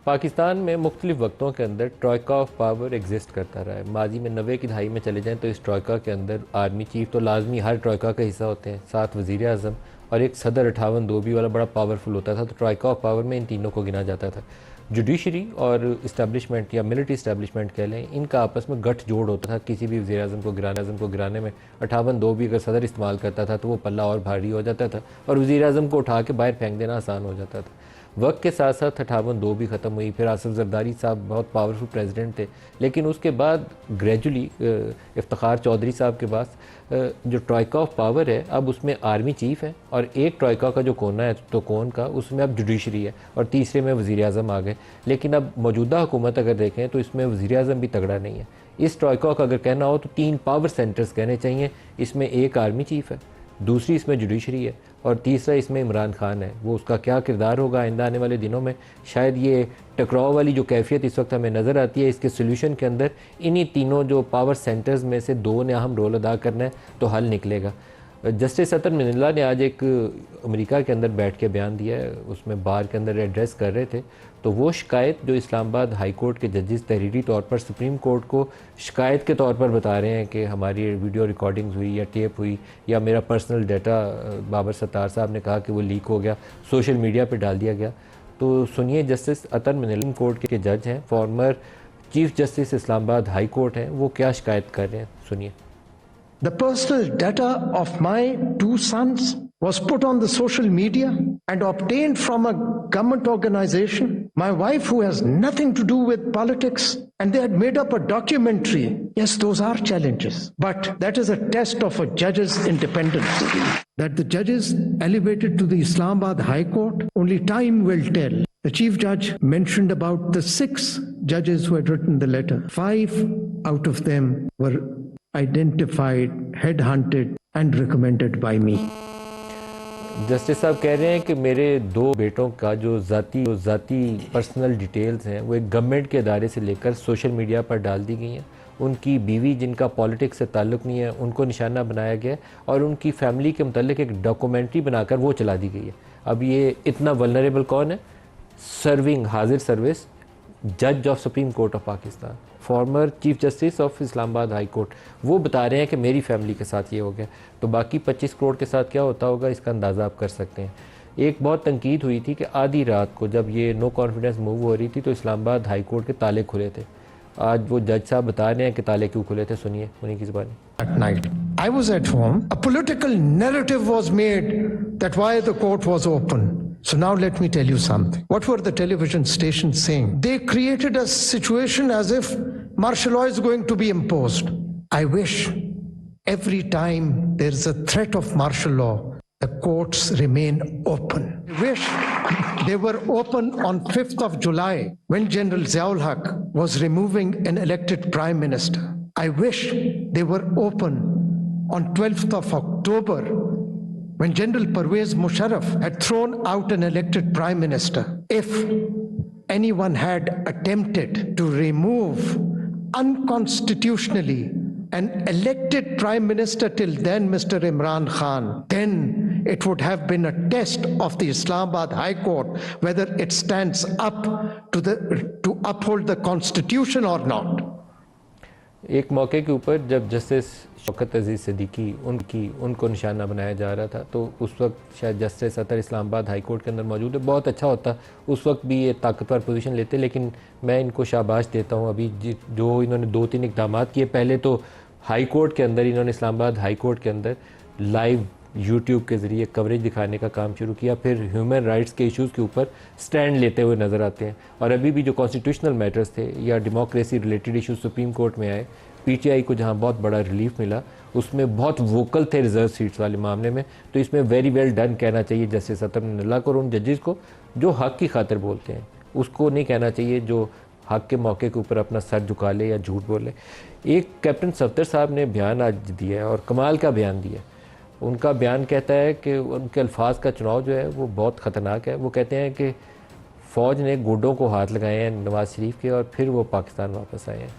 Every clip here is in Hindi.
पाकिस्तान में मुख्तलिफ वक्तों के अंदर ट्रॉयका ऑफ पावर एग्जिस्ट करता रहा है। माजी में 90 की दहाई में चले जाएँ तो इस ट्रॉयका के अंदर आर्मी चीफ तो लाजमी हर ट्रॉयका का हिस्सा होते हैं, साथ वज़ीर आज़म और एक सदर 58-2 वाला बड़ा पावरफुल होता था। तो ट्रॉयका ऑफ पावर में इन तीनों को गिना जाता था। जुडिशरी और इस्टेब्लिशमेंट या मिलिट्री इस्टेब्लिशमेंट कह लें, इनका आपस में गठ जोड़ होता था। किसी भी वज़ीर आज़म को गिराने में 58-2 भी अगर सदर इस्तेमाल करता था तो वो पल्ला और भारी हो जाता था और वज़ीर आज़म को उठा के बाहर फेंक देना आसान हो जाता था। वक्त के साथ साथ 58-2 भी ख़त्म हुई। फिर आसिफ जरदारी साहब बहुत पावरफुल प्रेसिडेंट थे, लेकिन उसके बाद ग्रेजुअली इफ्तिखार चौधरी साहब के पास जो ट्रॉयका ऑफ पावर है, अब उसमें आर्मी चीफ़ है और एक ट्रॉयका का जो कोना है तो कौन का, उसमें अब जुडिशरी है और तीसरे में वज़ीर आज़म आ गए। लेकिन अब मौजूदा हुकूमत अगर देखें तो इसमें वज़ीर आज़म भी तगड़ा नहीं है। इस ट्रॉयका का अगर कहना हो तो 3 पावर सेंटर्स कहने चाहिए। इसमें एक आर्मी चीफ़ है, दूसरी इसमें जुडिशरी है और तीसरा इसमें इमरान खान है। वो उसका क्या किरदार होगा आइंदा आने वाले दिनों में, शायद ये टकराव वाली जो कैफियत इस वक्त हमें नज़र आती है, इसके सोल्यूशन के अंदर इन्हीं तीनों जो पावर सेंटर्स में से 2 ने अहम रोल अदा करना है तो हल निकलेगा। जस्टिस अतर मिनल्ला ने आज एक अमेरिका के अंदर बैठ के बयान दिया है, उसमें बार के अंदर एड्रेस कर रहे थे। तो वो शिकायत जो इस्लामाबाद हाई कोर्ट के जजेस तहरीरी तौर पर सुप्रीम कोर्ट को शिकायत के तौर पर बता रहे हैं कि हमारी वीडियो रिकॉर्डिंग्स हुई या टेप हुई या मेरा पर्सनल डाटा बाबर सत्तार साहब ने कहा कि वो लीक हो गया, सोशल मीडिया पर डाल दिया गया। तो सुनिए, जस्टिस अतर मिनल्ला कोर्ट के जज हैं, former chief justice Islamabad high court हैं, वो क्या शिकायत कर रहे हैं, सुनिए। The personal data of my 2 sons was put on the social media and obtained from a government organization. My wife, who has nothing to do with politics, and they had made up a documentary. Yes, those are challenges, but that is a test of a judge's independence. That the judges elevated to the Islamabad High Court, only time will tell. The chief judge mentioned about the 6 judges who had written the letter. 5 out of them were identified, headhunted and recommended by me. Justice साहब कह रहे हैं कि मेरे 2 बेटों का जो ज़ाती पर्सनल डिटेल्स हैं वो एक गवर्नमेंट के अदारे से लेकर सोशल मीडिया पर डाल दी गई हैं। उनकी बीवी जिनका पॉलिटिक्स से ताल्लुक़ नहीं है उनको निशाना बनाया गया और उनकी फैमिली के मुतालिक एक डॉक्यूमेंट्री बनाकर वो चला दी गई है। अब ये इतना वल्नरेबल कौन है? सर्विंग हाजिर सर्विस जज of supreme court of Pakistan, former chief justice of Islamabad high court, वो बता रहे हैं कि मेरी फैमिली के साथ ये हो गया। तो बाकी 25 करोड़ के साथ क्या होता होगा, इसका अंदाज़ा आप कर सकते हैं। एक बहुत तनकीद हुई थी कि आधी रात को जब ये नो कॉन्फिडेंस मूव हो रही थी तो इस्लामाबाद हाई कोर्ट के ताले खुले थे। आज वो जज साहब बता रहे हैं कि ताले क्यों खुले थे, सुनिए उन्हीं की ज़ुबानी। At night, I was at home. A political narrative was made that why the court was open. So now let me tell you something. What were the television stations saying? They created a situation as if martial law is going to be imposed. I wish every time there is a threat of martial law, the courts remain open. I wish they were open on 5th of July when General Ziaul Haq was removing an elected prime minister. I wish they were open on 12th of October when General Pervez Musharraf had thrown out an elected prime minister. If anyone had attempted to remove unconstitutionally an elected prime minister till then, Mr. Imran Khan, then it would have been a test of the Islamabad High Court whether it stands up to uphold the constitution or not. एक मौके के ऊपर जब जस्टिस शौकत अजीज़ सिद्दीकी उनको निशाना बनाया जा रहा था तो उस वक्त शायद जस्टिस अतर इस्लामाबाद हाई कोर्ट के अंदर मौजूद है। बहुत अच्छा होता उस वक्त भी ये ताकतवर पोजीशन लेते, लेकिन मैं इनको शाबाश देता हूँ अभी जो इन्होंने 2-3 इक़दाम किए। पहले तो हाई कोर्ट के अंदर इन्होंने इस्लामाबाद हाई कोर्ट के अंदर लाइव यूट्यूब के ज़रिए कवरेज दिखाने का काम शुरू किया, फिर ह्यूमन राइट्स के इश्यूज़ के ऊपर स्टैंड लेते हुए नज़र आते हैं। और अभी भी जो कॉन्स्टिट्यूशनल मैटर्स थे या democracy related issues supreme court में आए, पीटीआई को जहां बहुत बड़ा रिलीफ मिला उसमें बहुत वोकल थे रिजर्व सीट्स वाले मामले में। तो इसमें वेरी वेल डन कहना चाहिए जस्टिस अतर मिनल्ला को और उन जजेस को जो हक़ की खातिर बोलते हैं। उसको नहीं कहना चाहिए जो हक़ के मौके के ऊपर अपना सर झुका ले या झूठ बोले। एक कैप्टन सफ्दर साहब ने बयान आज दिया है और कमाल का बयान दिया। उनका बयान कहता है कि उनके अल्फाज का चुनाव जो है वो बहुत ख़तरनाक है। वो कहते हैं कि फ़ौज ने गोडों को हाथ लगाए हैं नवाज़ शरीफ के और फिर वो पाकिस्तान वापस आए हैं।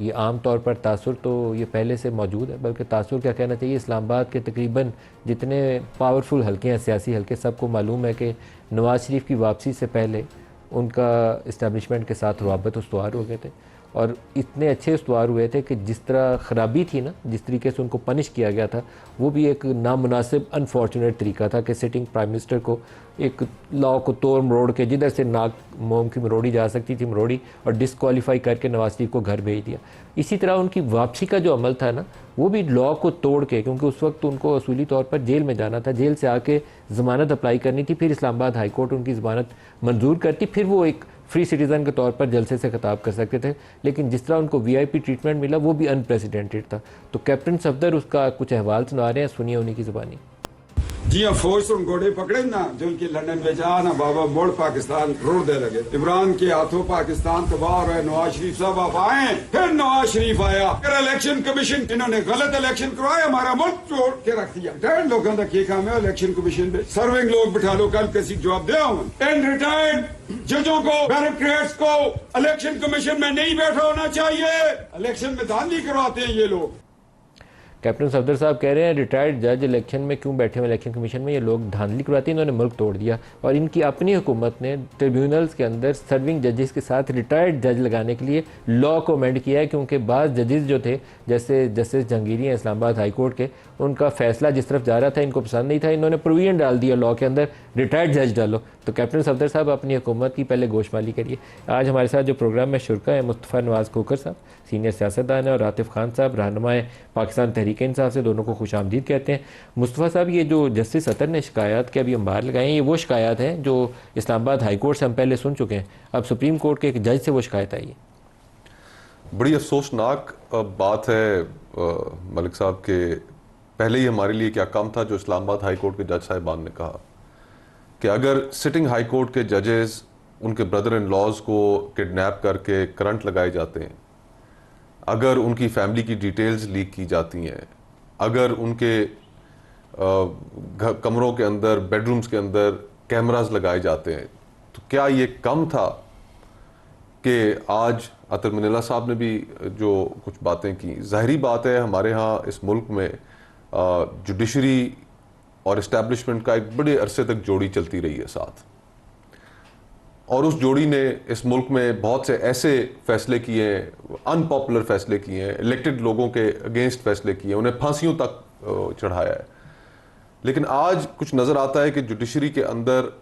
ये आम तौर पर तासुर तो ये पहले से मौजूद है, बल्कि तासुर क्या कहना चाहिए, इस्लामाबाद के तकरीबन जितने पावरफुल हल्के हैं सियासी हल्के, सबको मालूम है कि नवाज़ शरीफ की वापसी से पहले उनका इस्टेब्लिशमेंट के साथ रवाबत उस्तवार हो गए थे और इतने अच्छे उस्तवार हुए थे कि जिस तरह ख़राबी थी ना, जिस तरीके से उनको पनिश किया गया था, वो भी एक नामुनासिब अनफॉर्चुनेट तरीका था कि सिटिंग प्राइम मिनिस्टर को एक लॉ को तोड़ मरोड़ के जिधर से नाक मोम की मरोड़ी जा सकती थी मरोड़ी और डिसक्वालीफाई करके नवाज शरीफ को घर भेज दिया। इसी तरह उनकी वापसी का जो अमल था ना, वो भी लॉ को तोड़ के, क्योंकि उस वक्त उनको असूली तौर पर जेल में जाना था, जेल से आके ज़मानत अप्लाई करनी थी, फिर इस्लामाबाद हाई कोर्ट उनकी ज़मानत मंजूर करती, फिर वो एक फ्री सिटीज़न के तौर पर जलसे से खिताब कर सकते थे। लेकिन जिस तरह उनको वीआईपी ट्रीटमेंट मिला वो भी अनप्रेसिडेंटेड था। तो कैप्टन सफदर उसका कुछ अहवाल सुना रहे हैं, सुनिए उन्हीं की ज़बानी। जियां फौज सुन घोड़े पकड़े ना जो उनकी लंदन में जा ना बाबा मोड़ पाकिस्तान रोड दे लगे। इमरान के हाथों पाकिस्तान तबाह हो रहा है। नवाज शरीफ साहब आप आए, फिर नवाज शरीफ आया, फिर इलेक्शन कमीशन इन्होंने गलत इलेक्शन करवाया, हमारा मुल्क तोड़ के रख दिया। रिटायर्ड लोगों का क्या काम है इलेक्शन कमीशन में? सर्विंग लोग बिठा लो, कल किसी जवाब दे इन रिटायर्ड जजों को, ब्यूरोक्रेट्स को इलेक्शन कमीशन में नहीं बैठा होना चाहिए। इलेक्शन में धांधली करवाते हैं ये लोग। कैप्टन सफदर साहब कह रहे हैं रिटायर्ड जज इलेक्शन में क्यों बैठे हुए इलेक्शन कमीशन में, ये लोग धांधली करवाते हैं, इन्होंने मुल्क तोड़ दिया। और इनकी अपनी हुकूमत ने ट्रिब्यूनल्स के अंदर सर्विंग जजेस के साथ रिटायर्ड जज लगाने के लिए लॉ को अमेंड किया है, क्योंकि बाज़ जजेस जो थे, जैसे जस्टिस जहांगीरी हैं इस्लामाबाद हाई कोर्ट के, उनका फैसला जिस तरफ जा रहा था इनको पसंद नहीं था, इन्होंने प्रोविजन डाल दिया लॉ के अंदर रिटायर्ड जज डालो। तो कैप्टन सफदर साहब अपनी हुकूमत की पहले गोशमाली करिए। आज हमारे साथ जो प्रोग्राम में शुरका है मुस्तफ़ा नवाज़ खोखर साहब, सीनियर सियासतदान है, और आतिफ खान साहब, रहनुमाए पाकिस्तान तहरीक इंसाफ से, दोनों को खुश आमदीद कहते हैं। मुस्तफ़ा साहब, ये जो जस्टिस अतर ने शिकायत के अभी हम बाहर लगाए हैं, ये वो शिकायत हैं जो इस्लामाबाद हाई कोर्ट से हम पहले सुन चुके हैं, अब सुप्रीम कोर्ट के एक जज से वो शिकायत आई है। बड़ी अफसोसनाक बात है मलिक साहब के पहले ही हमारे लिए क्या काम था जो इस्लामाबाद हाई कोर्ट के जज साहिबान ने कहा कि अगर सिटिंग हाई कोर्ट के जजेस उनके ब्रदर इन लॉज को किडनैप करके करंट लगाए जाते हैं, अगर उनकी फैमिली की डिटेल्स लीक की जाती हैं, अगर उनके कमरों के अंदर, बेडरूम्स के अंदर कैमरास लगाए जाते हैं, तो क्या ये कम था कि आज अतर मनीला साहब ने भी जो कुछ बातें की। ज़ाहिरी बात है हमारे यहाँ इस मुल्क में जुडिशरी और इस्टेब्लिशमेंट का एक बड़े अरसे तक जोड़ी चलती रही है साथ, और उस जोड़ी ने इस मुल्क में बहुत से ऐसे फैसले किए हैं, अनपॉपुलर फैसले किए हैं, इलेक्टेड लोगों के अगेंस्ट फैसले किए हैं, उन्हें फांसियों तक चढ़ाया है। लेकिन आज कुछ नज़र आता है कि जुडिशरी के अंदर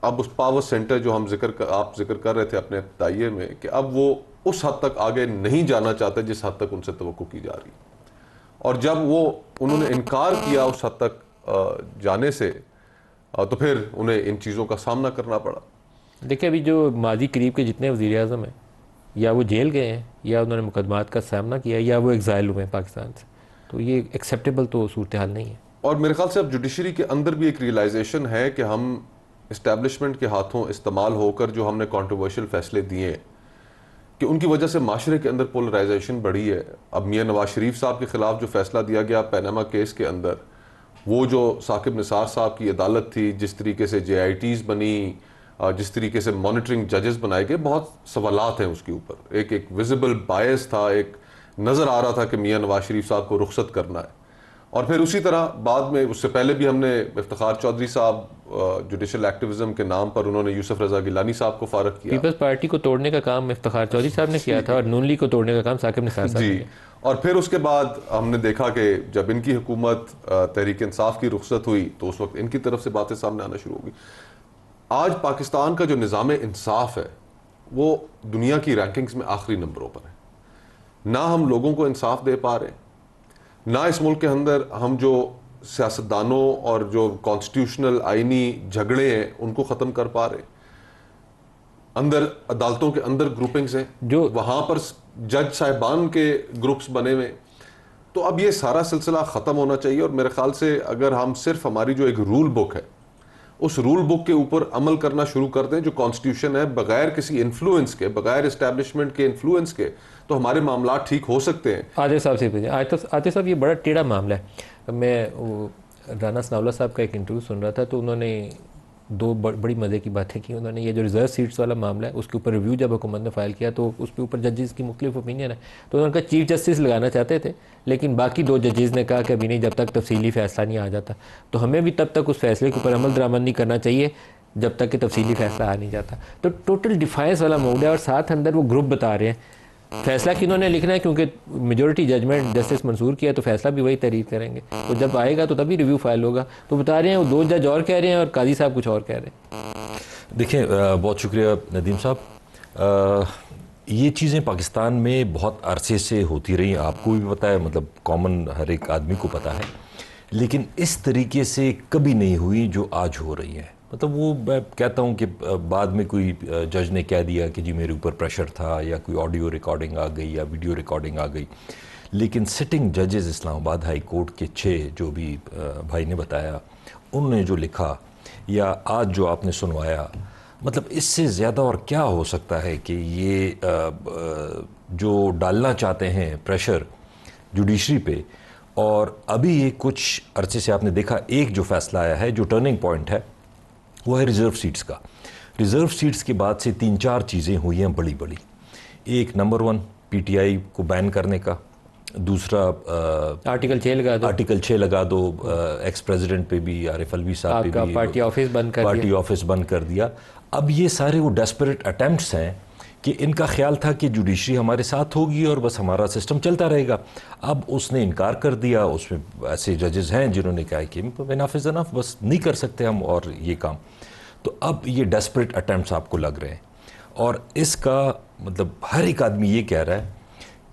अब उस पावर सेंटर जो आप जिक्र कर रहे थे अपने इब्तिदाइये में, कि अब वो उस हद तक आगे नहीं जाना चाहते जिस हद तक उनसे तवक्को की जा रही। और जब उन्होंने इनकार किया उस हद तक जाने से, तो फिर उन्हें इन चीज़ों का सामना करना पड़ा। देखिए, अभी जो माजी करीब के जितने वज़ीर आज़म हैं, या वो जेल गए हैं, या उन्होंने मुकदमात का सामना किया, या वो एग्ज़ाइल हुए हैं पाकिस्तान से, तो ये एक्सेप्टेबल तो सूरत हाल नहीं है। और मेरे ख्याल से अब जुडिशरी के अंदर भी एक रियलाइजेशन है कि हम इस्टेब्लिशमेंट के हाथों इस्तेमाल होकर जो हमने कॉन्ट्रोवर्शियल फैसले दिए कि उनकी वजह से माशरे के अंदर पोलराइजेशन बढ़ी है। अब मियाँ नवाज शरीफ साहब के ख़िलाफ़ जो फैसला दिया गया पनामा केस के अंदर, वो जो साकिब निसार साहब की अदालत थी, जिस तरीके से JITs बनी, जिस तरीके से मॉनिटरिंग जजेस बनाए गए, बहुत सवालात हैं उसके ऊपर। एक विजिबल बायस था, एक नज़र आ रहा था कि मियाँ नवाज शरीफ साहब को रुखसत करना है। और फिर उसी तरह बाद में, उससे पहले भी हमने इफ्तिखार चौधरी साहब जुडिशल एक्टिविज्म के नाम पर उन्होंने यूसुफ रजा गिलानी साहब को फारग किया। पीपल्स पार्टी को तोड़ने का काम इफ्तिखार चौधरी साहब ने किया था, और नून लीग को तोड़ने का काम साकिब निसार साहब ने किया। और फिर उसके बाद हमने देखा कि जब इनकी हुकूमत तहरीक इंसाफ की रुखसत हुई, तो उस वक्त इनकी तरफ से बातें सामने आना शुरू होगी। आज पाकिस्तान का जो निज़ाम इंसाफ है वो दुनिया की रैंकिंग्स में आखिरी नंबरों पर है। ना हम लोगों को इंसाफ दे पा रहे, ना इस मुल्क के अंदर हम जो सियासतदानों और जो कॉन्स्टिट्यूशनल आइनी झगड़े हैं उनको ख़त्म कर पा रहे। अंदर अदालतों के अंदर ग्रुपिंग्स हैं, जो वहाँ पर जज साहिबान के ग्रुप्स बने हुए। तो अब ये सारा सिलसिला ख़त्म होना चाहिए। और मेरे ख्याल से अगर हम सिर्फ हमारी जो एक रूल बुक है, उस रूल बुक के ऊपर अमल करना शुरू कर दें, जो कॉन्स्टिट्यूशन है, बगैर किसी इन्फ्लुएंस के, बगैर इस्टेब्लिशमेंट के इन्फ्लुएंस के, तो हमारे मामला ठीक हो सकते हैं। आतिफ साहब से पूछें। आतिफ साहब, ये बड़ा टेढ़ा मामला है। मैं राना सनाउल्लाह साहब का एक इंटरव्यू सुन रहा था, तो उन्होंने दो बड़ी मज़े की बातें की। उन्होंने ये जो रिजर्व सीट्स वाला मामला है उसके ऊपर रिव्यू जब हुकूमत ने फ़ाइल किया, तो उसके ऊपर जजेस की मुख्तलिफ ओपिनियन है, तो उन्होंने कहा चीफ जस्टिस लगाना चाहते थे, लेकिन बाकी दो जजेस ने कहा कि अभी नहीं, जब तक तफसीली फ़ैसला नहीं आ जाता। तो हमें भी तब तक उस फैसले के ऊपर अमल दरामद नहीं करना चाहिए जब तक कि तफसीली फैसला आ नहीं जाता। तो टोटल डिफाइंस वाला मूड है, और साथ अंदर वो ग्रुप बता रहे हैं फैसला किन्होंने लिखना है, क्योंकि मेजॉरिटी जजमेंट जस्टिस मंसूर किया तो फैसला भी वही तहरीर करेंगे, तो जब आएगा तो तभी रिव्यू फाइल होगा। तो बता रहे हैं वो 2 जज और कह रहे हैं और काजी साहब कुछ और कह रहे हैं। देखिए, बहुत शुक्रिया नदीम साहब। ये चीज़ें पाकिस्तान में बहुत अरसे से होती रही, आपको भी पता है, मतलब कॉमन हर एक आदमी को पता है, लेकिन इस तरीके से कभी नहीं हुई जो आज हो रही है। मतलब वो मैं कहता हूँ कि बाद में कोई जज ने कह दिया कि जी मेरे ऊपर प्रेशर था, या कोई ऑडियो रिकॉर्डिंग आ गई या वीडियो रिकॉर्डिंग आ गई, लेकिन सिटिंग जजेस इस्लामाबाद हाई कोर्ट के 6 जो भी भाई ने बताया, उन्होंने जो लिखा या आज जो आपने सुनवाया, मतलब इससे ज़्यादा और क्या हो सकता है कि ये जो डालना चाहते हैं प्रेशर जुडिशरी पे। और अभी ये कुछ अरसे से आपने देखा, एक जो फैसला आया है जो टर्निंग पॉइंट है वो है रिज़र्व सीट्स का। रिज़र्व सीट्स के बाद से 3-4 चीज़ें हुई हैं बड़ी बड़ी। एक नंबर 1 PTI को बैन करने का, दूसरा आर्टिकल 6 लगा दो, एक्स प्रेसिडेंट पे भी, आरिफ अलवी साहब पे भी पार्टी ऑफिस बंद कर दिया। अब ये सारे वो डेस्परेट अटेम्प्ट्स हैं कि इनका ख्याल था कि जुडिशरी हमारे साथ होगी और बस हमारा सिस्टम चलता रहेगा। अब उसने इनकार कर दिया। उसमें ऐसे जजेस हैं जिन्होंने कहा कि इनफ इज़ इनफ, बस नहीं कर सकते हम और ये काम। तो अब ये डेस्परेट अटेम्प्ट्स आपको लग रहे हैं, और इसका मतलब हर एक आदमी ये कह रहा है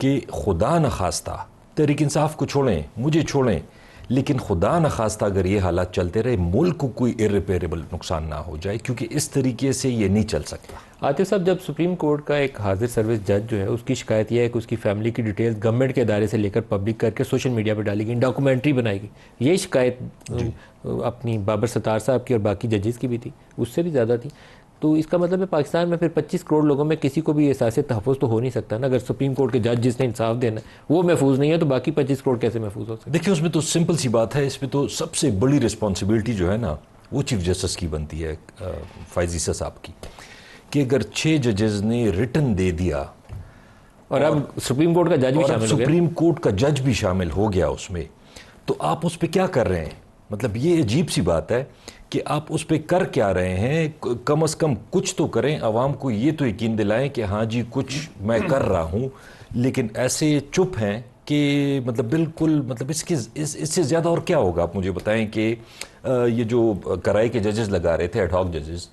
कि खुदा न खास्ता तहरीक इंसाफ को छोड़ें, मुझे छोड़ें, लेकिन खुदा न खास्ता अगर ये हालात चलते रहे, मुल्क को कोई इर्रिपेरेबल नुकसान ना हो जाए, क्योंकि इस तरीके से ये नहीं चल सकता। आतिफ साहब, जब सुप्रीम कोर्ट का एक हाजिर सर्विस जज जो है, उसकी शिकायत यह है कि उसकी फैमिली की डिटेल्स गवर्नमेंट के इदारे से लेकर पब्लिक करके सोशल मीडिया पर डाली गई, डॉक्यूमेंट्री बनाई गई, ये शिकायत अपनी बाबर सत्तार साहब की और बाकी जजेस की भी थी, उससे भी ज़्यादा थी। तो इसका मतलब है पाकिस्तान में फिर 25 करोड़ लोगों में किसी को भी एहसास तहफ़्फ़ुज़ तो हो नहीं सकता ना। अगर सुप्रीम कोर्ट के जज जिसने इंसाफ देना है वो महफूज नहीं है, तो बाकी 25 करोड़ कैसे महफूज हो सकते? देखिए, उसमें तो सिंपल सी बात है, इसमें तो सबसे बड़ी रिस्पॉन्सिबिलिटी जो है ना, वो चीफ जस्टिस की बनती है, फैज़ ईसा साहब की, कि अगर 6 जजेस ने रिटन दे दिया और अब सुप्रीम कोर्ट का जज भी शामिल हो गया, सुप्रीम कोर्ट का जज भी शामिल हो गया उसमें, तो आप उस पर क्या कर रहे हैं? मतलब ये अजीब सी बात है कि आप उस पर कर क्या रहे हैं। कम से कम कुछ तो करें, आवाम को ये तो यकीन दिलाएं कि हाँ जी कुछ मैं कर रहा हूँ, लेकिन ऐसे चुप हैं कि मतलब बिल्कुल, मतलब इससे ज़्यादा और क्या होगा? आप मुझे बताएं कि ये जो कराए के जजेस लगा रहे थे, एडहॉक जजेस,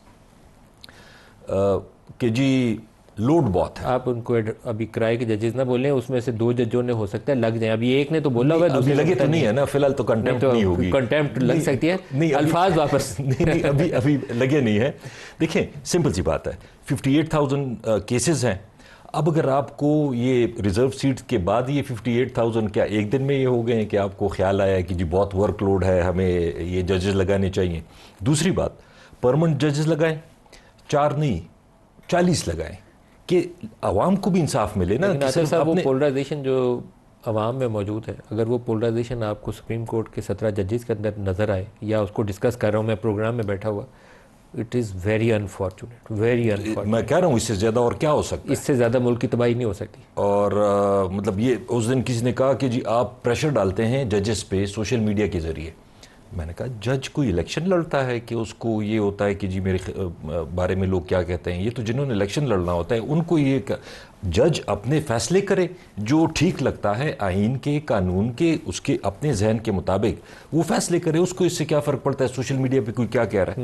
कि जी लोड बहुत है। आप उनको अभी किराए के जजेस ना बोले, उसमें से 2 जजों ने हो सकता है लग जाए। अभी एक ने तो बोला हुआ है, अभी लगे तो नहीं है ना, फिलहाल तो कंटेम्प्ट नहीं होगी, कंटेम्प्ट लग सकती है, नहीं अल्फाज वापस नहीं, अभी लगे नहीं है। देखिए, सिंपल सी बात है, 58,000 केसेस हैं। अब अगर आपको ये रिजर्व सीट्स के बाद ये 58,000 क्या एक दिन में ये हो गए हैं कि आपको ख्याल आया कि जी बहुत वर्कलोड है, हमें ये जजेस लगाने चाहिए? दूसरी बात, परमानेंट जजेस लगाएं, 4 नहीं 40 लगाएं, कि आवाम को भी इंसाफ मिले ना। वो पोलराइजेशन जो आवाम में मौजूद है, अगर वो पोलराइजेशन आपको सुप्रीम कोर्ट के 17 जजेस के अंदर नज़र आए, या उसको डिस्कस कर रहा हूँ मैं प्रोग्राम में बैठा हुआ, it is very unfortunate, very unfortunate. मैं कह रहा हूँ इससे ज़्यादा और क्या हो सकता है? इससे ज़्यादा मुल्क की तबाही नहीं हो सकती। और मतलब ये उस दिन किसी ने कहा कि जी आप प्रेशर डालते हैं जजेस पे सोशल मीडिया के ज़रिए। मैंने कहा जज कोई इलेक्शन लड़ता है कि उसको ये होता है कि जी मेरे बारे में लोग क्या कहते हैं? ये तो जिन्होंने इलेक्शन लड़ना होता है उनको ये जज अपने फैसले करे जो ठीक लगता है, आइन के, कानून के, उसके अपने जहन के मुताबिक वो फैसले करे। उसको इससे क्या फ़र्क पड़ता है सोशल मीडिया पे कोई क्या कह रहा है?